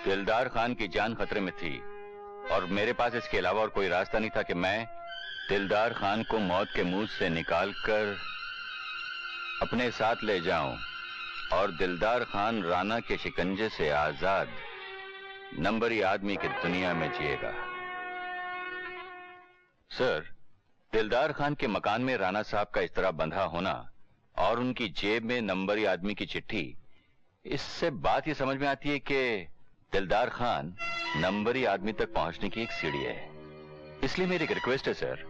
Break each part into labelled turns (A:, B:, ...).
A: दिलदार खान की जान खतरे में थी और मेरे पास इसके अलावा और कोई रास्ता नहीं था कि मैं दिलदार खान को मौत के मुंह से निकालकर अपने साथ ले जाऊं और दिलदार खान राणा के शिकंजे से आजाद नंबरी आदमी की दुनिया में जिएगा। सर, दिलदार खान के मकान में राणा साहब का इस तरह बंधा होना और उनकी जेब में नंबरी आदमी की चिट्ठी, इससे बात ये समझ में आती है कि दिलदार खान नंबरी आदमी तक पहुंचने की एक सीढ़ी है। इसलिए मेरी एक रिक्वेस्ट है सर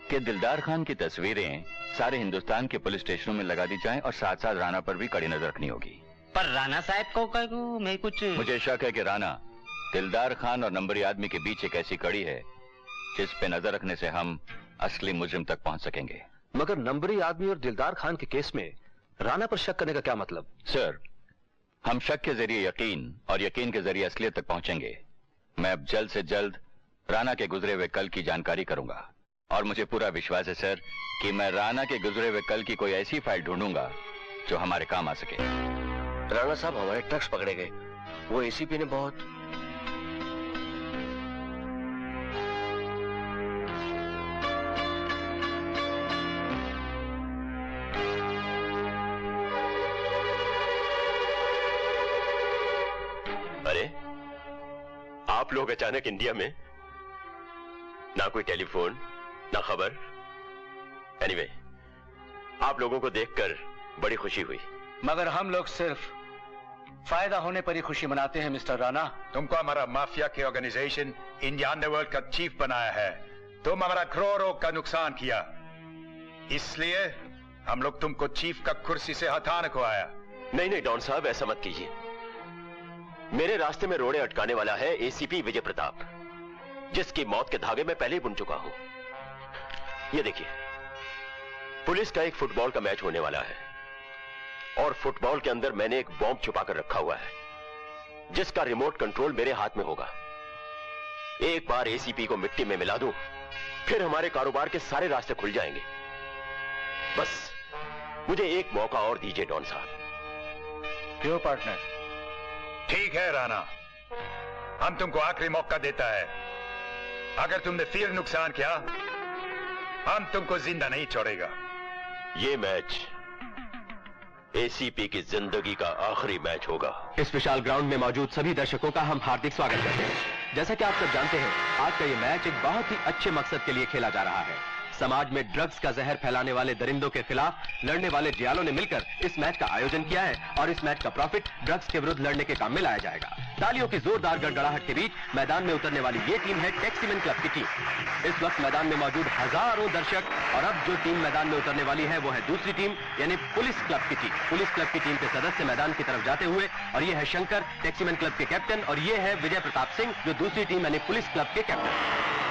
A: कि दिलदार खान की तस्वीरें सारे हिंदुस्तान के पुलिस स्टेशनों में लगा दी जाएं और साथ साथ राणा पर भी कड़ी नजर रखनी होगी।
B: पर राणा साहब को मैं कुछ,
A: मुझे शक है कि राणा दिलदार खान और नंबरी आदमी के बीच एक ऐसी कड़ी है जिस पे नजर रखने से हम असली मुजरिम तक पहुंच सकेंगे।
C: मगर नंबरी आदमी और दिलदार खान के केस में राणा पर शक करने का क्या मतलब?
A: सर, हम शक के जरिए यकीन और यकीन के जरिए असलियत तक पहुंचेंगे। मैं अब जल्द से जल्द राणा के गुजरे हुए कल की जानकारी करूंगा और मुझे पूरा विश्वास है सर कि मैं राणा के गुजरे हुए कल की कोई ऐसी फाइल ढूंढूंगा जो हमारे काम आ सके।
C: राणा साहब, हमारे ट्रक्स पकड़े गए। वो एसीपी ने बहुत
D: आप लोग अचानक इंडिया में, ना कोई टेलीफोन ना खबर। एनीवे, आप लोगों को देखकर बड़ी खुशी हुई।
E: मगर हम लोग सिर्फ फायदा होने पर ही खुशी मनाते हैं मिस्टर राणा।
F: तुमको हमारा माफिया के ऑर्गेनाइजेशन इंडिया अंडरवर्ल्ड का चीफ बनाया है। तुम हमारा करोड़ों का नुकसान किया, इसलिए हम लोग तुमको चीफ का कुर्सी से हटाने को आया।
D: नहीं नहीं डॉन साहब, ऐसा मत कीजिए। मेरे रास्ते में रोड़े अटकाने वाला है एसीपी विजय प्रताप, जिसकी मौत के धागे मैं पहले ही बुन चुका हूं। ये देखिए, पुलिस का एक फुटबॉल का मैच होने वाला है और फुटबॉल के अंदर मैंने एक बॉम्ब छुपा कर रखा हुआ है जिसका रिमोट कंट्रोल मेरे हाथ में होगा। एक बार एसीपी को मिट्टी में मिला दूं, फिर हमारे कारोबार के सारे रास्ते खुल जाएंगे। बस मुझे एक मौका और दीजिए डॉन साहब।
F: क्यों पार्टनर? ठीक है राणा, हम तुमको आखिरी मौका देता है। अगर तुमने फिर नुकसान किया, हम तुमको जिंदा नहीं छोड़ेगा।
D: ये मैच एसीपी की जिंदगी का आखिरी मैच होगा।
C: इस विशाल ग्राउंड में मौजूद सभी दर्शकों का हम हार्दिक स्वागत करते हैं। जैसा कि आप सब जानते हैं, आज का ये मैच एक बहुत ही अच्छे मकसद के लिए खेला जा रहा है। समाज में ड्रग्स का जहर फैलाने वाले दरिंदों के खिलाफ लड़ने वाले जियालों ने मिलकर इस मैच का आयोजन किया है और इस मैच का प्रॉफिट ड्रग्स के विरुद्ध लड़ने के काम में लाया जाएगा। तालियों की जोरदार गड़गड़ाहट के बीच मैदान में उतरने वाली ये टीम है टैक्सीमैन क्लब की टीम। इस वक्त मैदान में मौजूद हजारों दर्शक, और अब जो टीम मैदान में उतरने वाली है वो है दूसरी टीम, यानी पुलिस क्लब की टीम। पुलिस क्लब की टीम के सदस्य मैदान की तरफ जाते हुए, और ये है शंकर, टैक्सीमैन क्लब के कैप्टन, और ये है विजय प्रताप सिंह, जो दूसरी टीम यानी पुलिस क्लब के कैप्टन।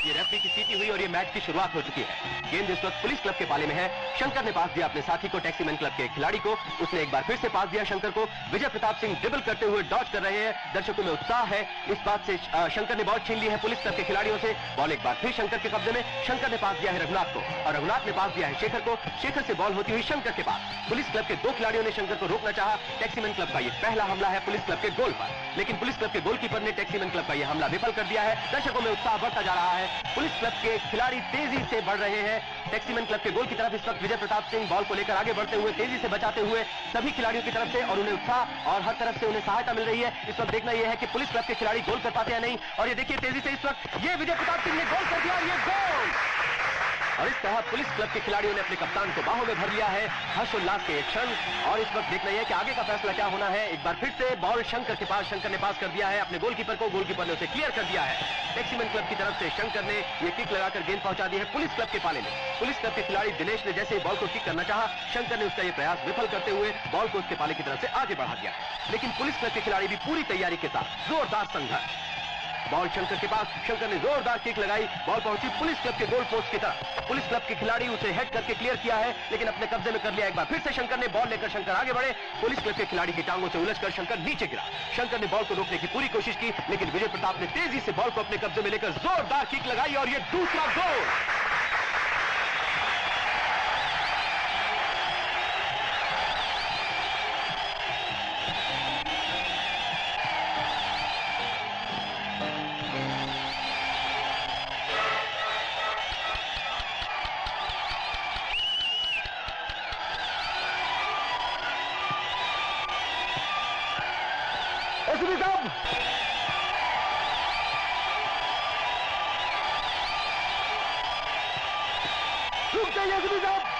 C: ये रेफरी की सीटी हुई और ये मैच की शुरुआत हो चुकी है। गेंद इस वक्त पुलिस क्लब के पाले में है। शंकर ने पास दिया अपने साथी को, टैक्सीमैन क्लब के खिलाड़ी को। उसने एक बार फिर से पास दिया शंकर को। विजय प्रताप सिंह ड्रिबल करते हुए डॉज कर रहे हैं। दर्शकों में उत्साह है इस बात से। शंकर ने बॉल छीन ली है पुलिस क्लब के खिलाड़ियों से। बॉल एक बार फिर शंकर के कब्जे में। शंकर ने पास दिया है रघुनाथ को और रघुनाथ ने पास दिया है शेखर को। शेखर से बॉल होती हुई शंकर के पास। पुलिस क्लब के दो खिलाड़ियों ने शंकर को रोकना चाहा। टैक्सीमैन क्लब का ये पहला हमला है पुलिस क्लब के गोल पर, लेकिन पुलिस क्लब के गोलकीपर ने टैक्सीमैन क्लब का यह हमला विफल कर दिया है। दर्शकों में उत्साह बढ़ता जा रहा है। पुलिस क्लब के खिलाड़ी तेजी से बढ़ रहे हैं टैक्सीमैन क्लब के गोल की तरफ। इस वक्त विजय प्रताप सिंह बॉल को लेकर आगे बढ़ते हुए, तेजी से बचाते हुए सभी खिलाड़ियों की तरफ से, और उन्हें उत्साह और हर तरफ से उन्हें सहायता मिल रही है। इस वक्त देखना यह है कि पुलिस क्लब के खिलाड़ी गोल कर पाते हैं नहीं। और ये देखिए तेजी से इस वक्त ये विजय प्रताप सिंह ने गोल कर दिया और ये गोल। और इस तरह पुलिस क्लब के खिलाड़ियों ने अपने कप्तान को बाहों में भर लिया है। हर्षोल्लास के एक क्षण। और इस वक्त देखना है कि आगे का फैसला क्या होना है। एक बार फिर से बॉल शंकर के पास। शंकर ने पास कर दिया है अपने गोलकीपर को। गोलकीपर ने उसे क्लियर कर दिया है। टैक्सीमैन क्लब की तरफ से शंकर ने ये किक लगाकर गेंद पहुंचा दी है पुलिस क्लब के पाले में। पुलिस क्लब के खिलाड़ी दिनेश ने जैसे बॉल को किक करना चाहा, शंकर ने उसका ये प्रयास विफल करते हुए बॉल को उसके पाले की तरफ से आगे बढ़ा दिया है। लेकिन पुलिस क्लब के खिलाड़ी भी पूरी तैयारी के साथ जोरदार संघर्ष। बॉल शंकर के पास। शंकर ने जोरदार किक लगाई। बॉल पहुंची पुलिस क्लब के गोल पोस्ट की तरफ। पुलिस क्लब के खिलाड़ी उसे हेड करके क्लियर किया है, लेकिन अपने कब्जे में कर लिया। एक बार फिर से शंकर ने बॉल लेकर शंकर आगे बढ़े। पुलिस क्लब के खिलाड़ी की टांगों से उलझकर शंकर नीचे गिरा। शंकर ने बॉल को रोकने की पूरी कोशिश की, लेकिन विजय प्रताप ने तेजी से बॉल को अपने कब्जे में लेकर जोरदार किक लगाई और यह दूसरा गोल। एसपी साहब, रुक जाइए एसपी साहब।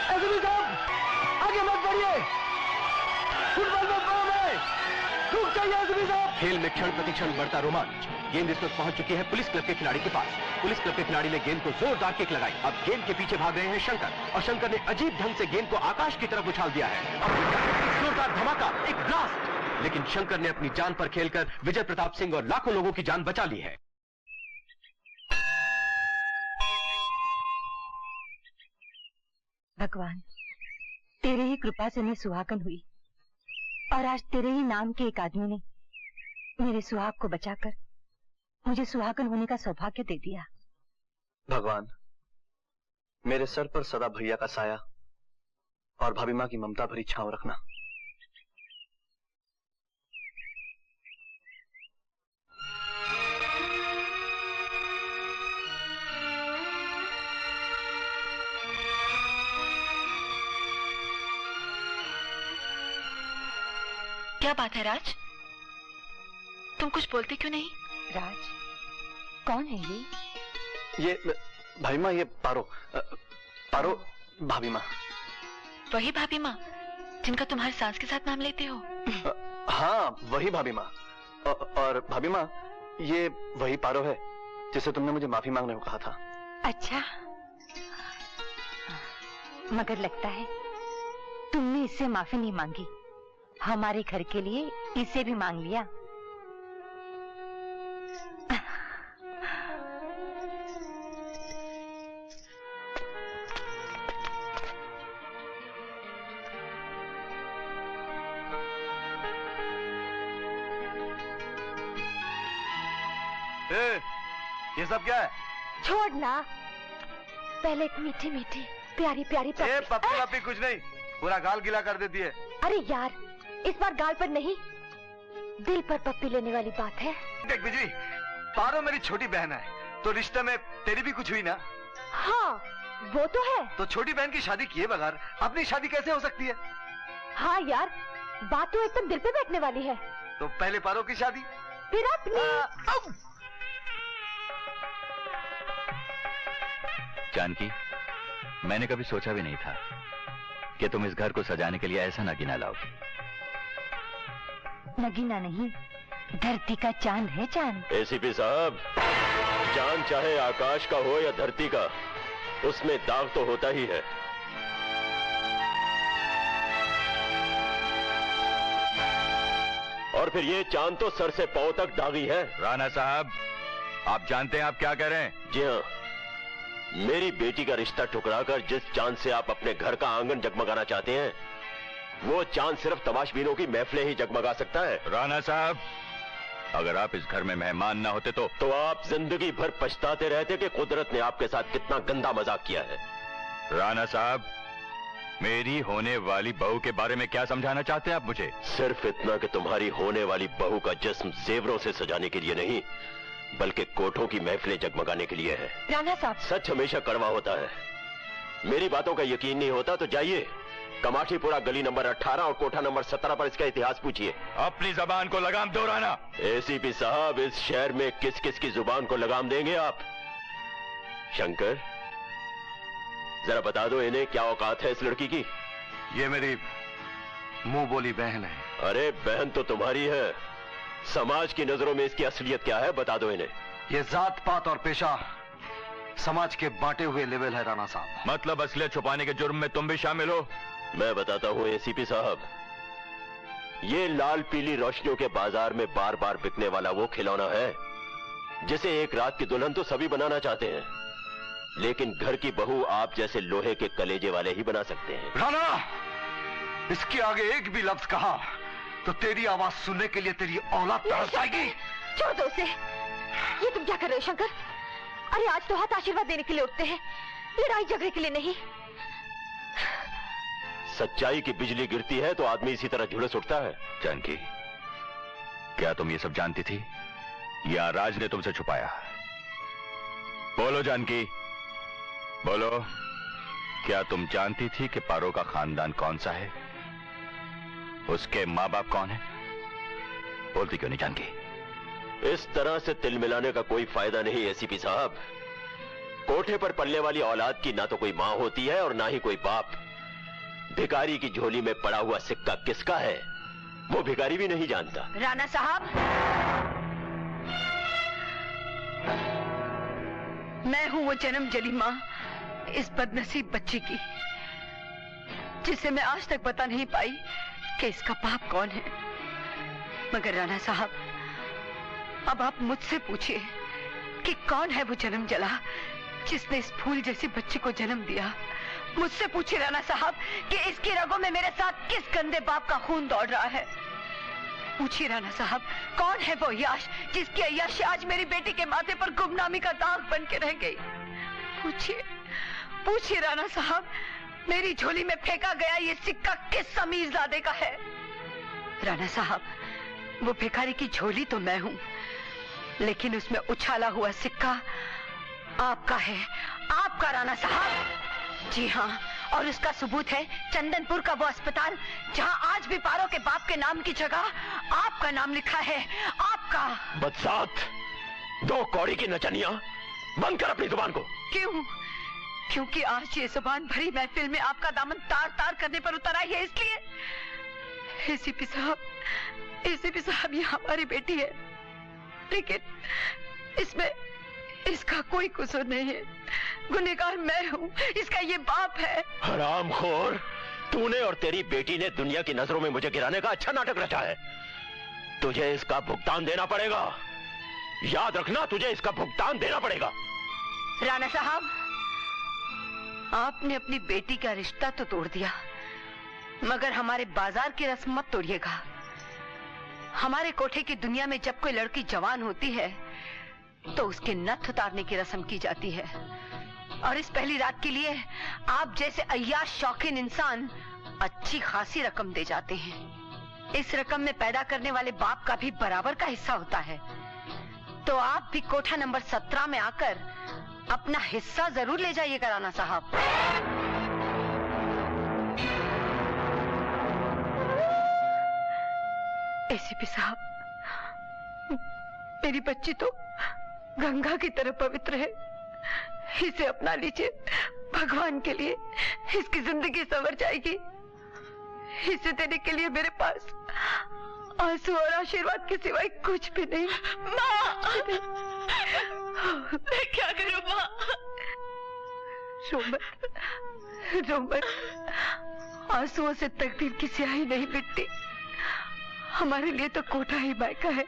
C: एसपी साहब, आगे मत बढ़िए, फुटबॉल में बॉल है, रुक जाइए एसपी साहब। खेल में क्षण प्रतिक्षण बढ़ता रोमांच। गेंद इस वक्त पहुंच चुकी है पुलिस क्लब के खिलाड़ी के पास। पुलिस क्लब के खिलाड़ी ने गेंद को जोरदार किक लगाई। अब गेंद के पीछे भाग रहे हैं शंकर, और शंकर ने अजीब ढंग से गेंद को आकाश की तरफ उछाल दिया है। अब एक जोरदार धमाका, एक ब्लास्ट, लेकिन शंकर ने अपनी जान पर खेलकर विजय प्रताप सिंह और लाखों लोगों की जान बचा ली है।
G: भगवान, तेरे ही कृपा से मैं सुहागन हुई, और आज तेरे ही नाम के एक आदमी ने मेरे सुहाग को बचाकर मुझे सुहागन होने का सौभाग्य दे दिया।
C: भगवान, मेरे सर पर सदा भैया का साया और भाभी माँ की ममता भरी छांव रखना।
H: क्या बात है राज, तुम कुछ बोलते क्यों नहीं?
G: राज, कौन है ये
C: भाभी माँ, ये पारो भाभी माँ।
H: वही भाभी माँ जिनका तुम हर सांस के साथ नाम लेते हो?
C: हाँ, वही भाभी माँ। और भाभी माँ, ये वही पारो है जिसे तुमने मुझे माफी मांगने को कहा था।
G: अच्छा, मगर लगता है तुमने इससे माफी नहीं मांगी, हमारे घर के लिए इसे भी मांग लिया।
C: ये सब क्या है?
G: छोड़ना, पहले एक मीठी मीठी प्यारी प्यारी
C: पप्पी कुछ नहीं, पूरा गाल गीला कर देती है।
G: अरे यार, इस बार गाल पर नहीं, दिल पर पप्पी लेने वाली बात है।
C: देख बिजली, पारो मेरी छोटी बहन है, तो रिश्ते में तेरी भी कुछ हुई ना?
G: हाँ, वो तो है।
C: तो छोटी बहन की शादी किए बगैर अपनी शादी कैसे हो सकती है?
G: हाँ यार, बात तो एकदम दिल पे बैठने वाली है।
C: तो पहले पारो की शादी,
G: फिर अपनी।
A: जानकी, मैंने कभी सोचा भी नहीं था कि तुम इस घर को सजाने के लिए ऐसा नगीना लाओगी।
G: नगीना नहीं, धरती का चांद है चांद।
D: एसीपी साहब, चांद चाहे आकाश का हो या धरती का, उसमें दाग तो होता ही है। और फिर ये चांद तो सर से पांव तक दागी है।
A: राणा साहब, आप जानते हैं आप क्या कह रहे हैं?
D: जी हाँ, मेरी बेटी का रिश्ता ठुकराकर जिस चांद से आप अपने घर का आंगन जगमगाना चाहते हैं, वो चांद सिर्फ तमाशबीनों की महफिलें ही जगमगा सकता है।
A: राणा साहब, अगर आप इस घर में मेहमान ना होते तो
D: आप जिंदगी भर पछताते रहते कि कुदरत ने आपके साथ कितना गंदा मजाक किया है।
A: राणा साहब, मेरी होने वाली बहू के बारे में क्या समझाना चाहते हैं आप मुझे?
D: सिर्फ इतना कि तुम्हारी होने वाली बहू का जिस्म जेवरों से सजाने के लिए नहीं, बल्कि कोठों की महफिलें जगमगाने के लिए है।
G: राणा साहब,
D: सच हमेशा कड़वा होता है। मेरी बातों का यकीन नहीं होता तो जाइए कमाठीपुरा गली नंबर 18 और कोठा नंबर 17 पर इसका इतिहास पूछिए।
A: अपनी जबान को लगाम दो राणा।
D: एसीपी साहब, इस शहर में किस किस की जुबान को लगाम देंगे आप? शंकर, जरा बता दो इन्हें क्या औकात है इस लड़की की?
C: ये मेरी मुंह बोली बहन है।
D: अरे बहन तो तुम्हारी है, समाज की नजरों में इसकी असलियत क्या है बता दो इन्हें।
C: ये जात पात और पेशा समाज के बांटे हुए लेवल है राणा साहब।
A: मतलब असलियत छुपाने के जुर्म में तुम भी शामिल हो?
D: मैं बताता हूं एसीपी साहब, ये लाल पीली रोशनियों के बाजार में बार बार बिकने वाला वो खिलौना है जिसे एक रात की दुल्हन तो सभी बनाना चाहते हैं, लेकिन घर की बहू आप जैसे लोहे के कलेजे वाले ही बना सकते हैं।
C: राणा, इसके आगे एक भी लफ्ज कहा तो तेरी आवाज सुनने के लिए तेरी औलाद तरस जाएगी।
G: छोड़ दो उसे। ये तुम क्या कर रहे हो शंकर? अरे आज तो हाथ आशीर्वाद देने के लिए उठते हैं, लड़ाई झगड़े के लिए नहीं।
D: सच्चाई की बिजली गिरती है तो आदमी इसी तरह झुलस उठता है।
A: जानकी, क्या तुम ये सब जानती थी या राज ने तुमसे छुपाया? बोलो जानकी, बोलो, क्या तुम जानती थी कि पारो का खानदान कौन सा है, उसके माँ बाप कौन है? बोलती क्यों नहीं जानकी?
D: इस तरह से तिल मिलाने का कोई फायदा नहीं एसीपी साहब। कोठे पर पलने वाली औलाद की ना तो कोई मां होती है और ना ही कोई बाप। भिखारी की झोली में पड़ा हुआ सिक्का किसका है वो भिखारी भी नहीं जानता।
G: राणा साहब, मैं हूं वो जन्म जली मां इस बदनसीब बच्ची की, जिसे मैं आज तक बता नहीं पाई कि इसका बाप कौन है। मगर राणा साहब, अब आप मुझसे पूछिए कि कौन है वो जन्म जला जिसने इस फूल जैसे बच्चे को जन्म दिया। मुझसे पूछिए राणा साहब कि इसकी रगों में मेरे साथ किस गंदे बाप का खून दौड़ रहा है। पूछिए राणा साहब, कौन है वो अय्याश जिसकी अय्याशी आज मेरी बेटी के माथे पर गुमनामी का दाग बन के रह गई। पूछिए, पूछिए राणा साहब, मेरी झोली में फेंका गया ये सिक्का किस अमीरजादे का है। राणा साहब, वो भिखारी की झोली तो मैं हूं, लेकिन उसमें उछाला हुआ सिक्का आपका है, आपका राणा साहब। जी हाँ, और उसका सबूत है चंदनपुर का वो अस्पताल जहां आज भी पारो के बाप के नाम की जगह आपका नाम लिखा है, आपका।
D: बदसात, दो कौड़ी की नचनिया, बंद कर अपनी जुबान को।
G: क्यों? क्योंकि आज ये जुबान भरी महफिल में आपका दामन तार तार करने पर उतर आई है, इसलिए। एसीपी साहब, एसीपी साहब, ये हमारी बेटी है, लेकिन इसमें इसका कोई कसूर नहीं है। गुनहगार मैं हूँ, इसका ये बाप है।
D: हरामखोर, तूने और तेरी बेटी ने दुनिया की नजरों में मुझे गिराने का अच्छा नाटक रचा है। तुझे इसका भुगतान देना पड़ेगा। याद रखना, तुझे इसका भुगतान देना पड़ेगा।
G: राणा साहब, आपने अपनी बेटी का रिश्ता तो तोड़ दिया, मगर हमारे बाजार की रस्म मत तोड़िएगा। हमारे कोठे की दुनिया में जब कोई लड़की जवान होती है तो उसके नथ उतारने की रस्म की जाती है, और इस पहली रात के लिए आप जैसे अय्याश शौकीन इंसान अच्छी खासी रकम दे जाते हैं। इस रकम में पैदा करने वाले बाप का भी बराबर का हिस्सा होता है। तो आप भी कोठा नंबर 17 में आकर अपना हिस्सा जरूर ले जाइएगा राणा साहब। एसीपी साहब, मेरी बच्ची तो गंगा की तरह पवित्र है, इसे अपना लीजिए। भगवान के लिए इसकी जिंदगी संवर जाएगी। इसे देने के लिए मेरे पास आंसू और आशीर्वाद के सिवाय कुछ भी नहीं। माँ, मैं क्या करूं माँ? रो मत, रो मत। आंसुओं से तकदीर की स्याही नहीं मिटती। हमारे लिए तो कोठा ही मायका है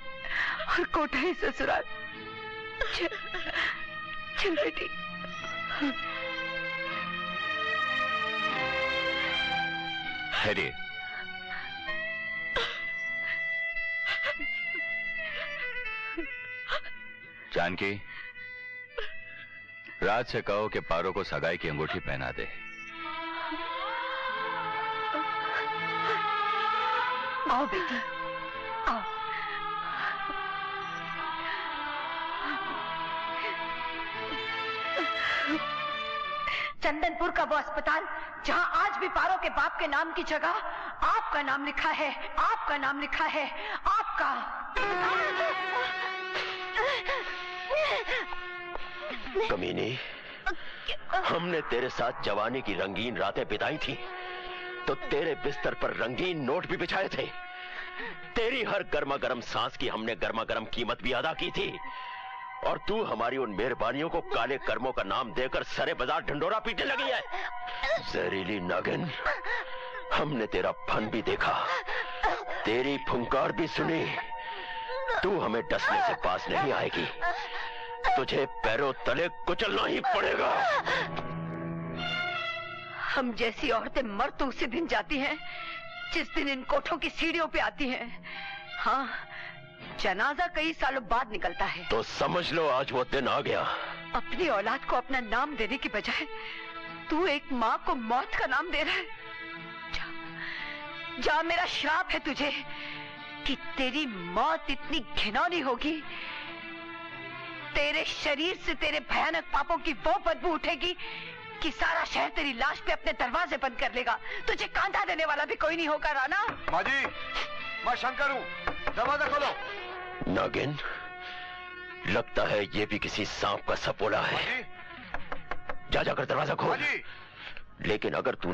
G: और कोठा ही ससुराल। चल, चल बेटी।
A: हैरी, जानकी, राज से कहो कि पारो को सगाई की अंगूठी पहना दे।
G: आओ बेटी, आओ। चंदनपुर का वो अस्पताल जहां आज भी पारो के बाप के नाम की जगह आपका नाम लिखा है, आपका नाम लिखा है, आपका।
D: कमीनी, हमने तेरे साथ जवानी की रंगीन रातें बिताई थी तो तेरे बिस्तर पर रंगीन नोट भी बिछाए थे। तेरी हर गर्मा गर्म सांस की हमने गर्मा गर्म कीमत भी अदा की थी, और तू हमारी उन मेहरबानियों को काले कर्मों का नाम देकर सरे बाजार ढंडोरा पीटने लगी है। जहरीली नागिन, हमने तेरा फन भी देखा, तेरी फुंकार भी सुनी। तू हमें डसने से पास नहीं आएगी, तुझे पैरों तले कुचलना ही पड़ेगा।
G: हम जैसी औरतें मर तो उसी दिन जाती हैं जिस दिन इन कोठों की सीढ़ियों पे आती हैं। हाँ, जनाजा कई सालों बाद निकलता है।
D: तो समझ लो आज वो दिन आ गया।
G: अपनी औलाद को अपना नाम देने की बजाय तू एक माँ को मौत का नाम दे रहा है। जा, जा, मेरा श्राप है तुझे कि तेरी मौत इतनी घिनौनी होगी, तेरे शरीर से तेरे भयानक पापों की वो बदबू उठेगी कि सारा शहर तेरी लाश पे अपने दरवाजे बंद कर लेगा। तुझे कांधा देने वाला भी कोई नहीं होगा राणा।
I: माँ जी, मैं शंकर हूँ, दरवाजा खोलो।
D: नागिन, लगता है ये भी किसी सांप का सपोला है। जा जाकर दरवाजा खोल। लेकिन अगर तू